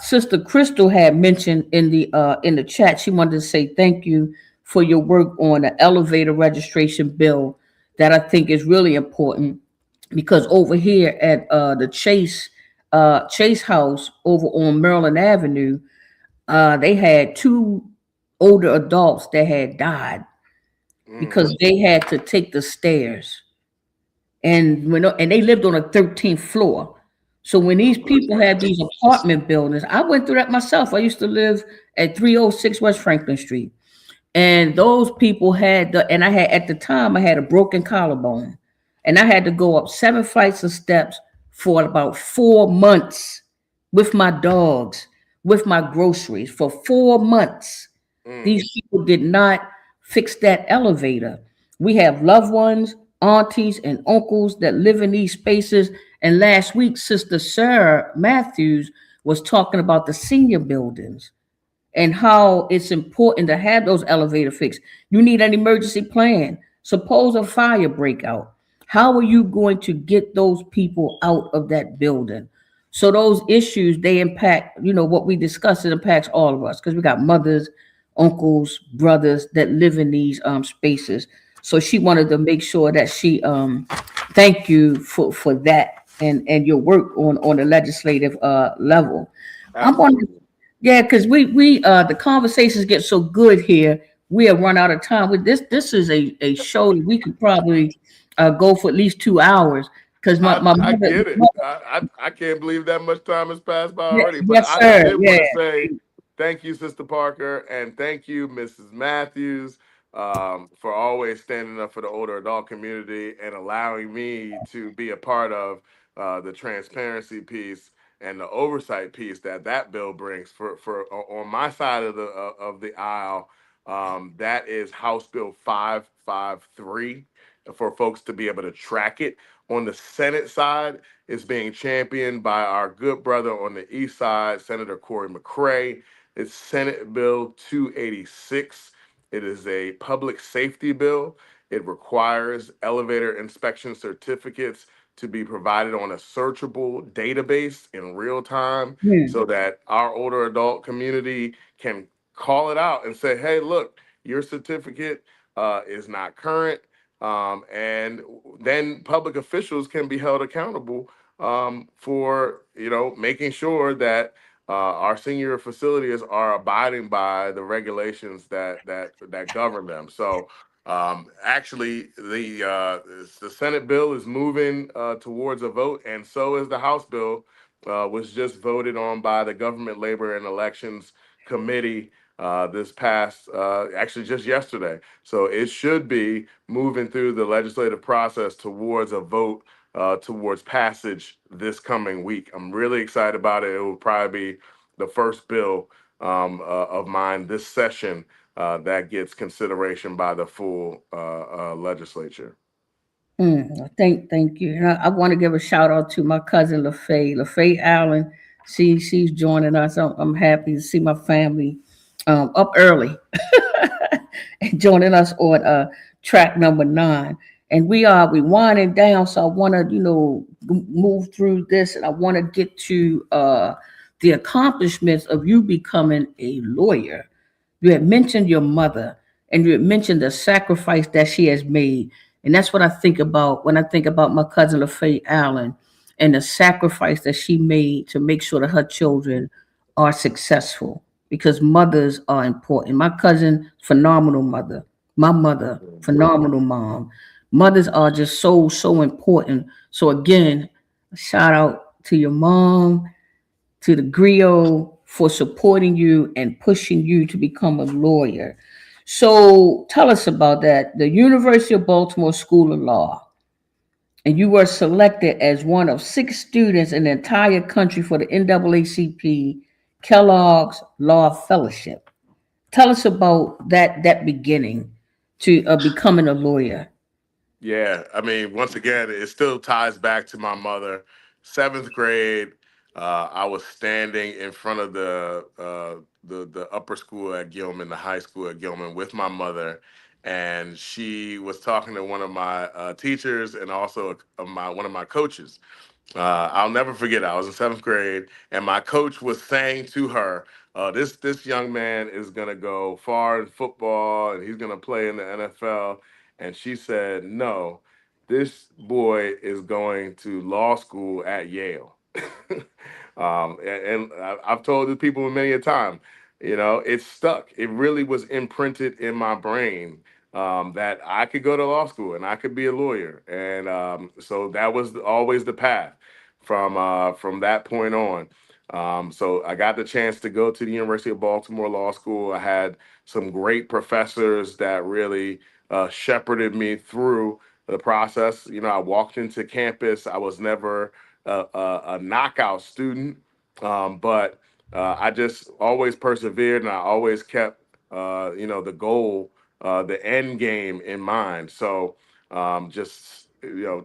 Sister Crystal had mentioned in the chat, she wanted to say thank you for your work on the elevator registration bill that I think is really important, because over here at the Chase House over on Maryland Avenue, they had 2 older adults that had died because they had to take the stairs, and they lived on a 13th floor. So when these people had these apartment buildings, I went through that myself. I used to live at 306 West Franklin Street. And those people had and I had, at the time, I had a broken collarbone. And I had to go up 7 flights of steps for about 4 months with my dogs, with my groceries for 4 months. These people did not fix that elevator. We have loved ones, aunties, and uncles that live in these spaces. And last week, Sister Sarah Matthews was talking about the senior buildings and how it's important to have those elevator fixed. You need an emergency plan. Suppose a fire breakout. How are you going to get those people out of that building? So those issues, they impact, what we discuss, it impacts all of us because we got mothers, uncles, brothers that live in these spaces. So she wanted to make sure that she thank you for that and your work on the legislative level. I'm wondering, Absolutely. yeah, because we the conversations get so good here, we have run out of time. With this is a show that we could probably go for at least 2 hours. Because my I mother, get it. I can't believe that much time has passed by yeah, already. But yes, I sir, did yeah. want to say thank you, Sister Parker, and thank you, Mrs. Matthews, for always standing up for the older adult community and allowing me to be a part of the transparency piece and the oversight piece that bill brings for on my side of the aisle. That is House Bill 553 for folks to be able to track it. On the Senate side, it's being championed by our good brother on the East side, Senator Corey McCray. It's Senate Bill 286. It is a public safety bill. It requires elevator inspection certificates to be provided on a searchable database in real time Hmm. so that our older adult community can call it out and say, hey, look, your certificate is not current. And then public officials can be held accountable for making sure that our senior facilities are abiding by the regulations that govern them. So actually, the Senate bill is moving towards a vote, and so is the House bill, was just voted on by the Government Labor and Elections Committee this past, actually just yesterday. So it should be moving through the legislative process towards a vote, towards passage this coming week. I'm really excited about it. It will probably be the first bill of mine this session that gets consideration by the full legislature. Thank you. And I want to give a shout out to my cousin LaFay Allen. She's joining us. I'm happy to see my family up early and joining us on track number 9. And we winding down, so I want to move through this, and I want to get to the accomplishments of you becoming a lawyer. You had mentioned your mother, and you had mentioned the sacrifice that she has made, and that's what I think about when I think about my cousin LaFay Allen and the sacrifice that she made to make sure that her children are successful. Because mothers are important. My cousin, phenomenal mother. My mother, phenomenal mom. Mothers are just so important. So again, shout out to your mom, to the griot for supporting you and pushing you to become a lawyer. So tell us about that. The University of Baltimore School of Law, and you were selected as one of 6 students in the entire country for the NAACP Kellogg's Law Fellowship. Tell us about that beginning to becoming a lawyer. Yeah, I mean, once again, it still ties back to my mother. Seventh grade, I was standing in front of the upper school at Gilman, the high school at Gilman, with my mother, and she was talking to one of my teachers and also my one of my coaches. I'll never forget. I was in seventh grade, and my coach was saying to her, "This young man is gonna go far in football, and he's gonna play in the NFL." And she said, "No, this boy is going to law school at Yale." I've told the people many a time, it's stuck. It really was imprinted in my brain that I could go to law school and I could be a lawyer, and so that was always the path from that point on. So I got the chance to go to the University of Baltimore Law School. I had some great professors that really shepherded me through the process. I walked into campus. I was never a knockout student, but I just always persevered and I always kept the goal, the end game in mind. So just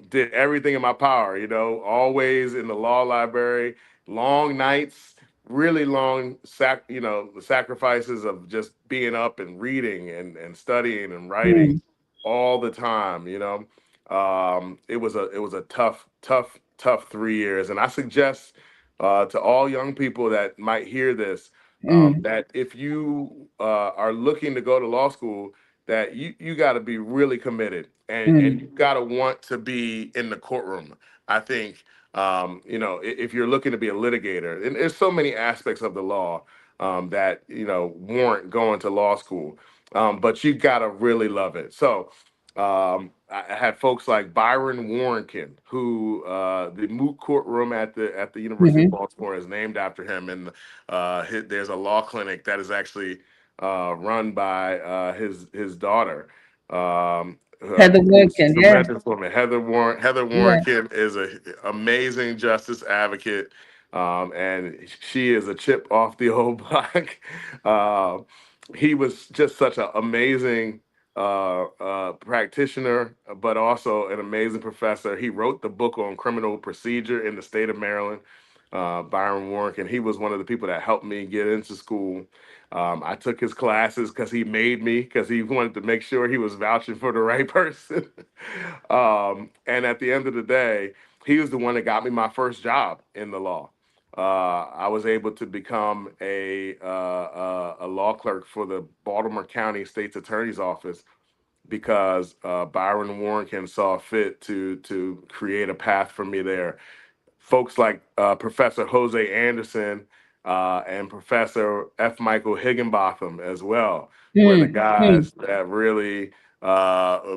did everything in my power. Always in the law library, long nights, really long the sacrifices of just being up and reading and studying and writing mm, all the time. It was a tough 3 years, and I suggest to all young people that might hear this, mm, that if you are looking to go to law school, that you got to be really committed, and mm, you got to want to be in the courtroom. I think if you're looking to be a litigator, and there's so many aspects of the law that warrant going to law school, but you got to really love it. So I had folks like Byron Warrenkin, who the moot courtroom at the University of mhm. Baltimore is named after him, and there's a law clinic that is actually run by his daughter. Heather Who's a Wilkin, yeah, tremendous woman. Heather yeah. Warrenkin is an amazing justice advocate, and she is a chip off the old block. Uh, he was just such an amazing practitioner, but also an amazing professor. He wrote the book on criminal procedure in the state of Maryland. Byron Warwick, and he was one of the people that helped me get into school. I took his classes because he made me, because he wanted to make sure he was vouching for the right person. And at the end of the day, he was the one that got me my first job in the law. I was able to become a law clerk for the Baltimore County State's Attorney's Office because Byron Warrenkin saw fit to create a path for me there. Folks like Professor Jose Anderson and Professor F. Michael Higginbotham as well were the Mm, mm, guys that really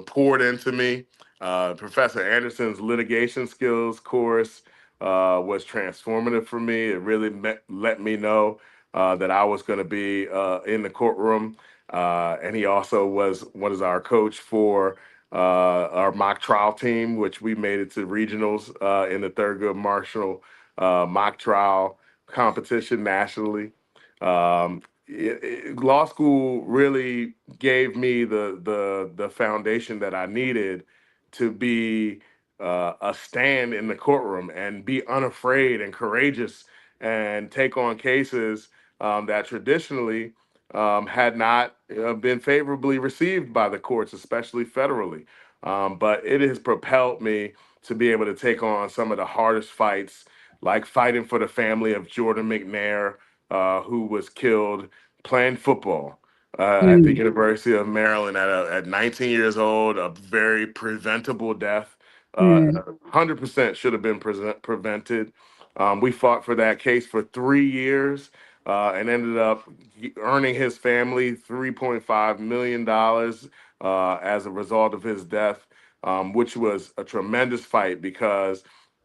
poured into me. Professor Anderson's litigation skills course was transformative for me. It really let me know that I was going to be in the courtroom. And he also was our coach for our mock trial team, which we made it to regionals in the Thurgood Marshall mock trial competition nationally. Law school really gave me the foundation that I needed to be a stand in the courtroom and be unafraid and courageous and take on cases that traditionally had not been favorably received by the courts, especially federally. But it has propelled me to be able to take on some of the hardest fights, like fighting for the family of Jordan McNair, who was killed playing football at the mm, University of Maryland at 19 years old, a very preventable death. mm, 100% should have been prevented. We fought for that case for 3 years and ended up earning his family $3.5 million as a result of his death, which was a tremendous fight because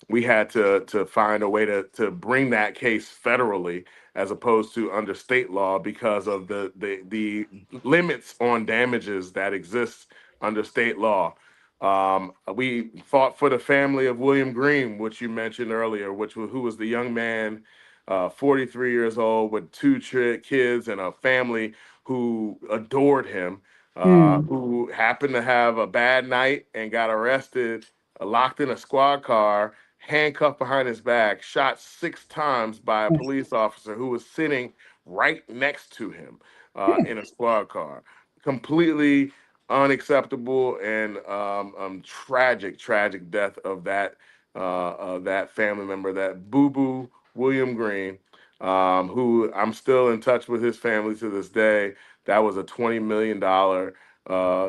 we had to find a way to bring that case federally as opposed to under state law because of the limits on damages that exist under state law. We fought for the family of William Green, which you mentioned earlier, who was the young man, 43 years old, with two kids and a family who adored him, mm, who happened to have a bad night and got arrested, locked in a squad car, handcuffed behind his back, shot 6 times by a police officer who was sitting right next to him in a squad car. Completely unacceptable and tragic death of that family member, that Boo Boo William Green, who I'm still in touch with his family to this day. That was a $20 million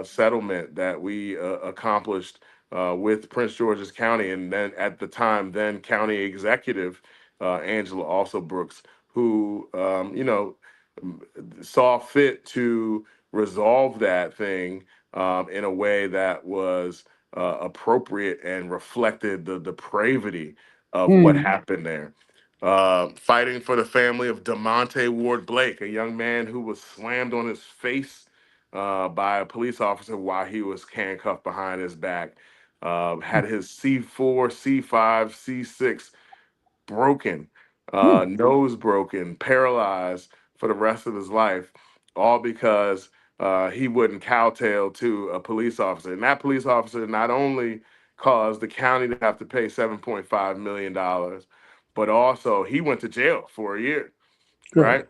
settlement that we accomplished with Prince George's County, and then at the time, then county executive Angela also Brooks, who saw fit to resolve that thing in a way that was appropriate and reflected the depravity of what mm, happened there. Fighting for the family of DeMonte Ward Blake, a young man who was slammed on his face by a police officer while he was handcuffed behind his back. Had his C4, C5, C6 broken, mm, nose broken, paralyzed for the rest of his life. all because he wouldn't kowtow to a police officer. And that police officer not only caused the county to have to pay $7.5 million, but also he went to jail for a year, Good. right?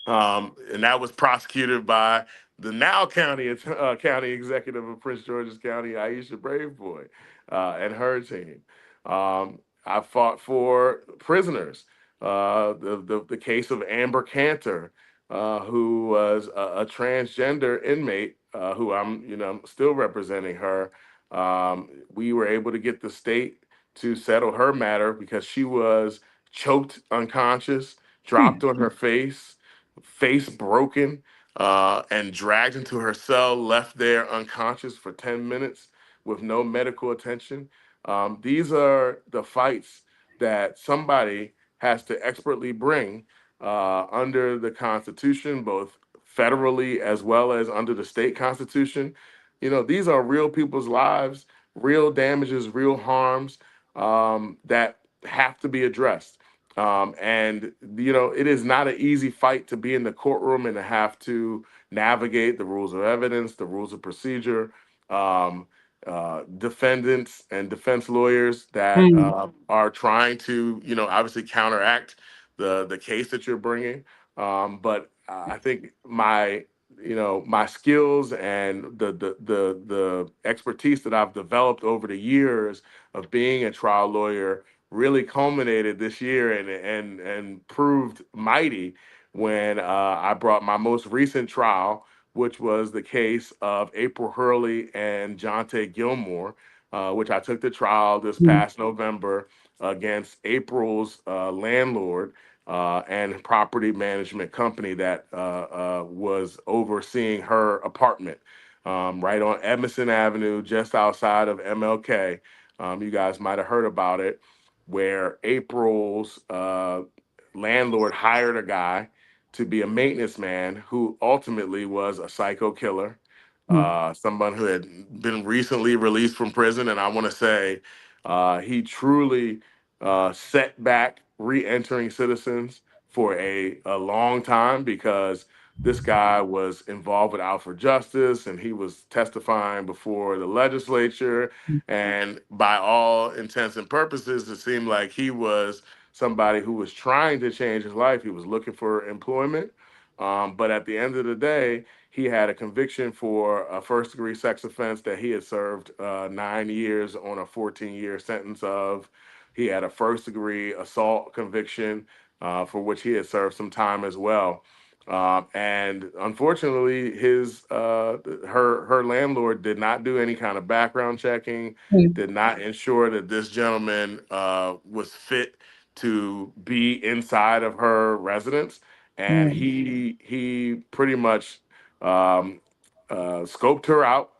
And that was prosecuted by the now county executive of Prince George's County, Aisha Braveboy, and her team. I fought for prisoners. The case of Amber Cantor, who was a transgender inmate, who I'm still representing her. We were able to get the state to settle her matter because she was choked unconscious, dropped on her face broken, and dragged into her cell, left there unconscious for 10 minutes with no medical attention. These are the fights that somebody has to expertly bring under the Constitution, both federally as well as under the state Constitution. These are real people's lives, real damages, real harms that have to be addressed. And it is not an easy fight to be in the courtroom and to have to navigate the rules of evidence, the rules of procedure, defendants and defense lawyers that are trying to, obviously counteract the case that you're bringing. But I think my skills and the expertise that I've developed over the years of being a trial lawyer really culminated this year and proved mighty when I brought my most recent trial, which was the case of April Hurley and Jonte Gilmore, which I took to trial this past November against April's landlord and property management company that was overseeing her apartment right on Edmondson Avenue, just outside of MLK. You guys might have heard about it, where April's landlord hired a guy to be a maintenance man who ultimately was a psycho killer, someone who had been recently released from prison. And I want to say he truly set back re-entering citizens for a long time, because this guy was involved with Out for Justice and he was testifying before the legislature. And by all intents and purposes, it seemed like he was somebody who was trying to change his life. He was looking for employment. But at the end of the day, he had a conviction for a first-degree sex offense that he had served 9 years on a 14-year sentence of. He had a first-degree assault conviction for which he had served some time as well. And unfortunately, her landlord did not do any kind of background checking, did not ensure that this gentleman was fit to be inside of her residence, and he pretty much scoped her out.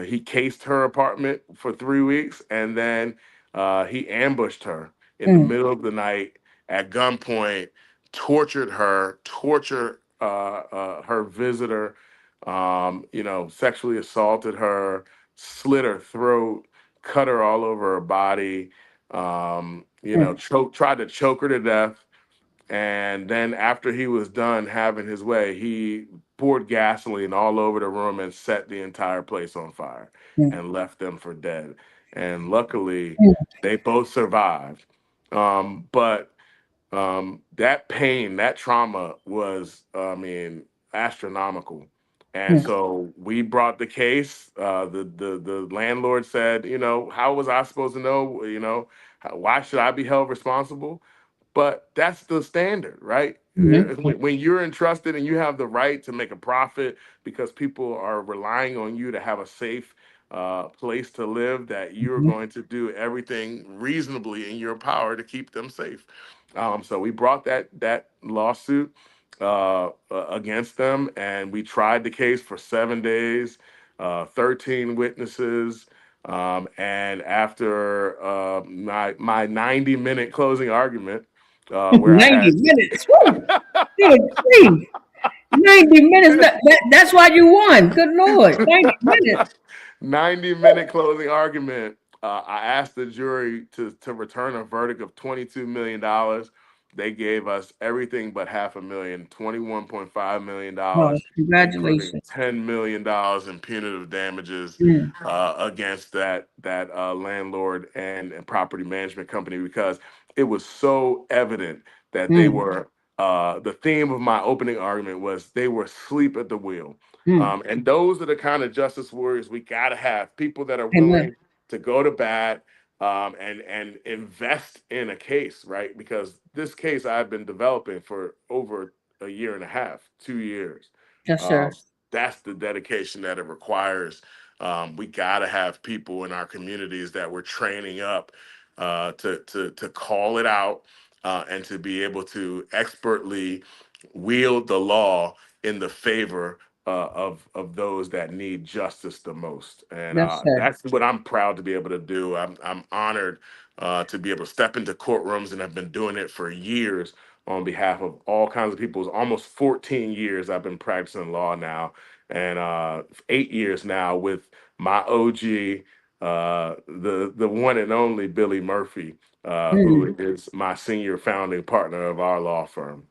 He cased her apartment for 3 weeks, and then he ambushed her in the middle of the night at gunpoint, tortured her visitor, sexually assaulted her, slit her throat, cut her all over her body, tried to choke her to death. And then after he was done having his way, he poured gasoline all over the room and set the entire place on fire and left them for dead. And luckily, they both survived. But that pain, that trauma was, astronomical. And so we brought the case. The landlord said, how was I supposed to know? Why should I be held responsible? But that's the standard, right? When you're entrusted and you have the right to make a profit because people are relying on you to have a safe place to live, that you're going to do everything reasonably in your power to keep them safe. So we brought that lawsuit against them, and we tried the case for 7 days, 13 witnesses. And after my 90-minute closing argument, where 90 minutes. Woo! Good grief. 90 minutes. That's why you won. Good Lord. 90 minutes. 90-minute closing argument, I asked the jury to return a verdict of $22 million. they gave us everything but $500,000, $21.5 million, Oh, including congratulations. $10 million in punitive damages Mm, against that landlord and property management company, because it was so evident that they mm, were. The theme of my opening argument was they were asleep at the wheel. mm. And those are the kind of justice warriors we got to have, people that are Amen. willing to go to bat, and invest in a case, right? Because this case I've been developing for over a year and a half, 2 years. Yes, sir. Um, that's the dedication that it requires. We got to have people in our communities that we're training up to call it out, and to be able to expertly wield the law in the favor of those that need justice the most. And Yes, sir. that's what I'm proud to be able to do. I'm honored to be able to step into courtrooms, and I've been doing it for years on behalf of all kinds of people. It's almost 14 years I've been practicing law now, and 8 years now with my OG, the one and only Billy Murphy, who Mm. is my senior founding partner of our law firm.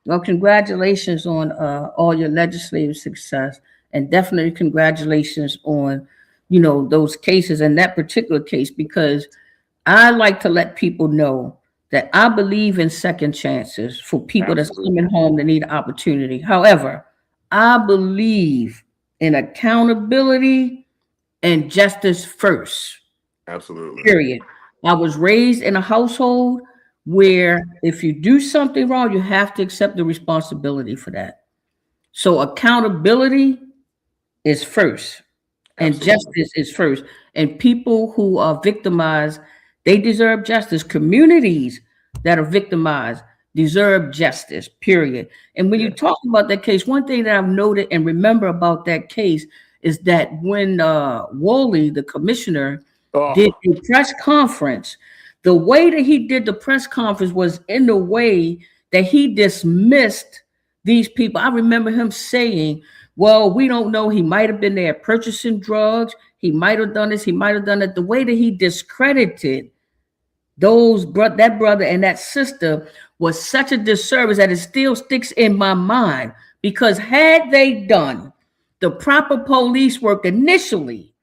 Well, congratulations on all your legislative success, and definitely congratulations on, those cases and that particular case, because I like to let people know that I believe in second chances for people that's Absolutely. coming home that need opportunity. However, I believe in accountability and justice first. Absolutely. Period. I was raised in a household where if you do something wrong, you have to accept the responsibility for that. So accountability is first, and Absolutely. justice is first. And people who are victimized, they deserve justice. Communities that are victimized deserve justice, period. And when you Yeah. talk about that case, one thing that I've noted and remember about that case is that when Woolley, the commissioner, did Oh, a press conference, the way that he did the press conference was in the way that he dismissed these people. I remember him saying, well, we don't know. He might have been there purchasing drugs. He might have done this. He might have done that. The way that he discredited that brother and that sister was such a disservice that it still sticks in my mind. Because had they done the proper police work initially,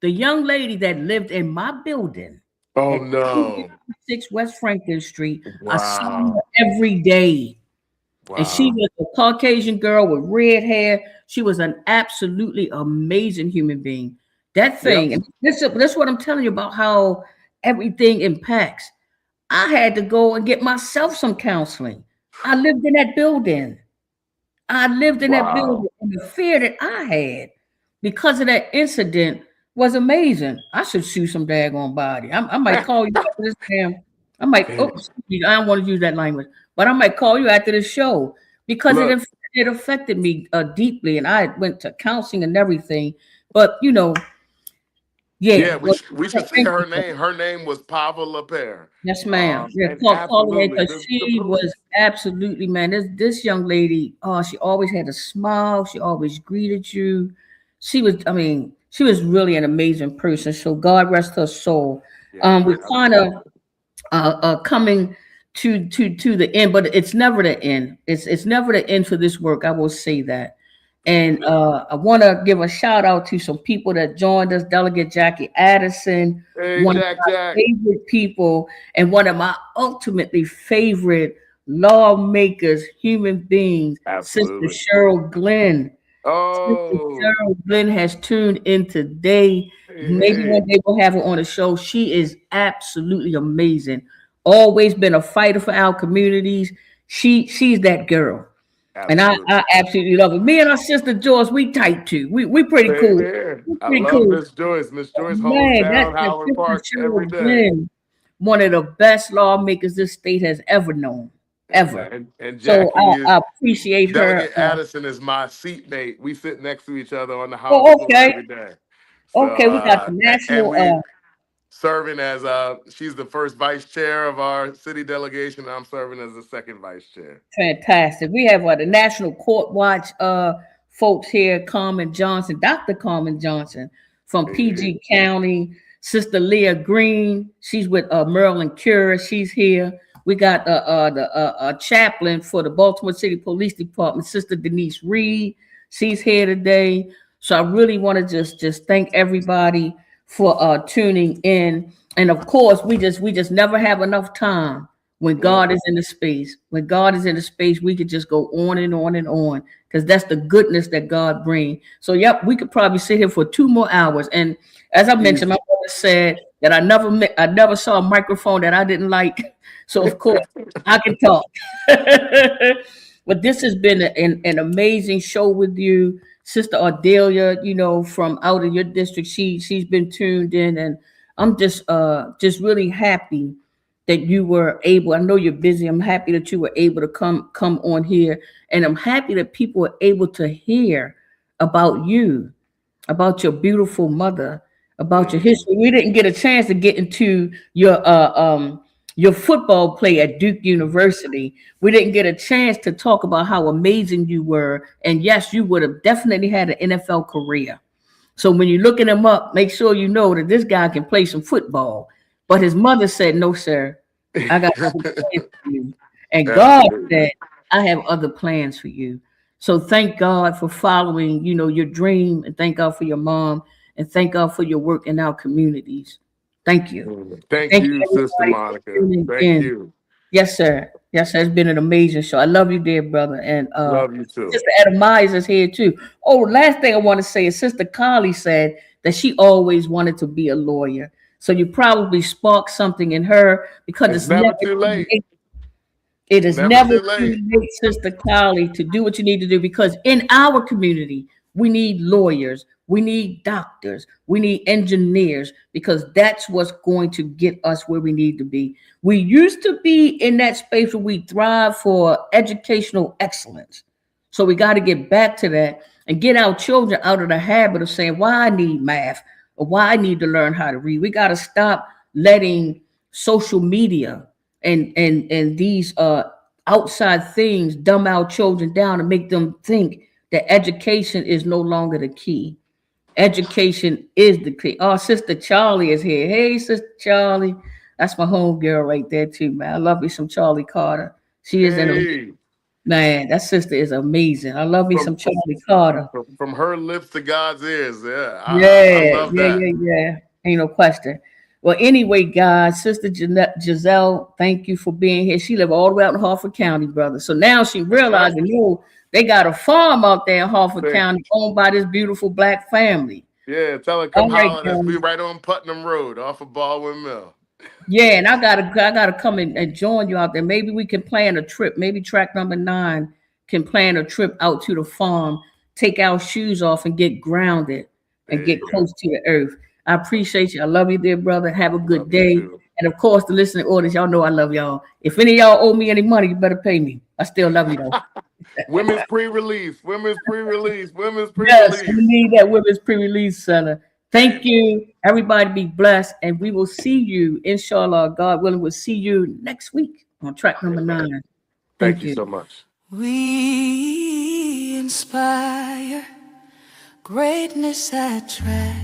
the young lady that lived in my building oh at no. 6 West Franklin Street, I saw her Wow. every day. And she Wow. was a Caucasian girl with red hair. She was an absolutely amazing human being. That Yep. thing, and that's what I'm telling you about how everything impacts. I had to go and get myself some counseling. I lived in that building. I lived in that building, Wow. and the fear that I had because of that incident was amazing. I should sue some daggone body. I might call you after this damn. I might. Oops, I don't want to use that language, but I might call you after the show because Look, it affected me deeply, and I went to counseling and everything. But yeah. yeah, we Well, we should say thank her you. name. Her name was Pavel Lapere. Yes, ma'am. Yeah, And call her absolutely, because the she was police. absolutely, man. This young lady, oh, she always had a smile. She always greeted you. She was really an amazing person. So God rest her soul. Yeah, We're kind of absolutely. coming to the end, but it's never the end. It's never the end for this work. I will say that. And I want to give a shout out to some people that joined us. Delegate Jackie Addison, Hey, one of Jack, my Jack. favorite people, and one of my ultimately favorite lawmakers, human beings, Sister Absolutely. Cheryl Glenn. Sister Oh, Cheryl Glenn has tuned in today. hey, Maybe one hey. day we'll have her on the show. She is absolutely amazing. Always been a fighter for our communities. She's that girl. And I Absolutely. absolutely love it. Me and our sister Joyce, we tight too. We pretty Same cool. here. We I pretty love cool. Miss Joyce. Miss Joyce holds Man, down that Howard Sister Park every Cheryl day. Glenn, one of the best lawmakers this state has ever known. Ever. And So Jackie is I appreciate her. Delegate Addison is my seatmate. We sit next to each other on the House Oh, floor okay. every day. So Okay, we got the and national we serving as she's the first vice chair of our city delegation. I'm serving as the second vice chair. fantastic. We have the National Court Watch folks here, Carmen Johnson, Dr. Carmen Johnson from Hey, PG County, Sister Leah Green. She's with Maryland Cure. She's here. We got the chaplain for the Baltimore City Police Department, Sister Denise Reed. She's here today. So I really want to just thank everybody for tuning in. And of course, we just never have enough time when God is in the space. When God is in the space, we could just go on and on and on, because that's the goodness that God brings. So yep, we could probably sit here for 2 more hours. And as I mentioned, my mother said that I never saw a microphone that I didn't like. So of course I can talk. But this has been an amazing show with you, Sister Ardelia, from out of your district. She's been tuned in, and I'm just really happy that you were able. I know you're busy. I'm happy that you were able to come on here, and I'm happy that people were able to hear about you, about your beautiful mother, about your history. We didn't get a chance to get into your football play at Duke University. We didn't get a chance to talk about how amazing you were. And yes, you would have definitely had an NFL career. So when you're looking him up, make sure you know that this guy can play some football. But his mother said, no, sir, I got other plans for you. And God said, I have other plans for you. So thank God for following, your dream, and thank God for your mom, and thank God for your work in our communities. Thank you. Thank you, Sister Monica. Thank you. Yes, sir. Yes, sir. It's been an amazing show. I love you, dear brother. And love you too. Sister Etta Myers is here too. Oh, last thing I want to say is Sister Carly said that she always wanted to be a lawyer. So you probably sparked something in her, because it's never too late. It is never too late, Sister Carly, to do what you need to do, because in our community, we need lawyers, we need doctors, we need engineers, because that's what's going to get us where we need to be. We used to be in that space where we thrive for educational excellence. So we got to get back to that and get our children out of the habit of saying, why I need math, or why I need to learn how to read. We got to stop letting social media and these outside things dumb our children down and make them think that education is no longer the key. Education is the key. Oh, Sister Charlie is here. Hey, Sister Charlie. That's my home girl right there too, man. I love me some Charlie Carter. She is man, that sister is amazing. I love me some Charlie Carter. From her lips to God's ears. Yeah. I love that. Yeah. Ain't no question. Well, anyway, guys, Sister Giselle, thank you for being here. She lives all the way out in Harford County, brother. So now she realized, they got a farm out there in Harford County owned by this beautiful Black family. Yeah, tell her come holler at us. We right on Putnam Road off of Baldwin Mill. Yeah, and I gotta come and join you out there. Maybe we can plan a trip. Maybe track number 9 can plan a trip out to the farm, take our shoes off and get grounded and get close to the earth. I appreciate you. I love you, dear brother. Have a good day. And of course, the listening audience, y'all know I love y'all. If any of y'all owe me any money, you better pay me. I still love you though. Women's pre-release. Yes, we need that women's pre-release center. Thank you. Everybody be blessed. And we will see you, inshallah, God willing, we'll see you next week on track number 9. Thank you so much. We inspire greatness at track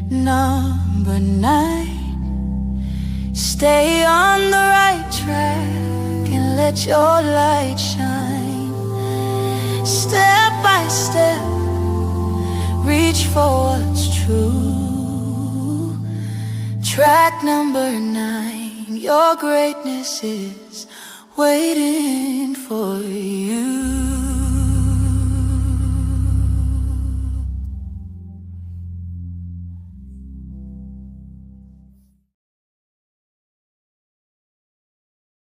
number 9. Stay on the right track and let your light shine. Step by step, reach for what's true. Track number 9, your greatness is waiting for you.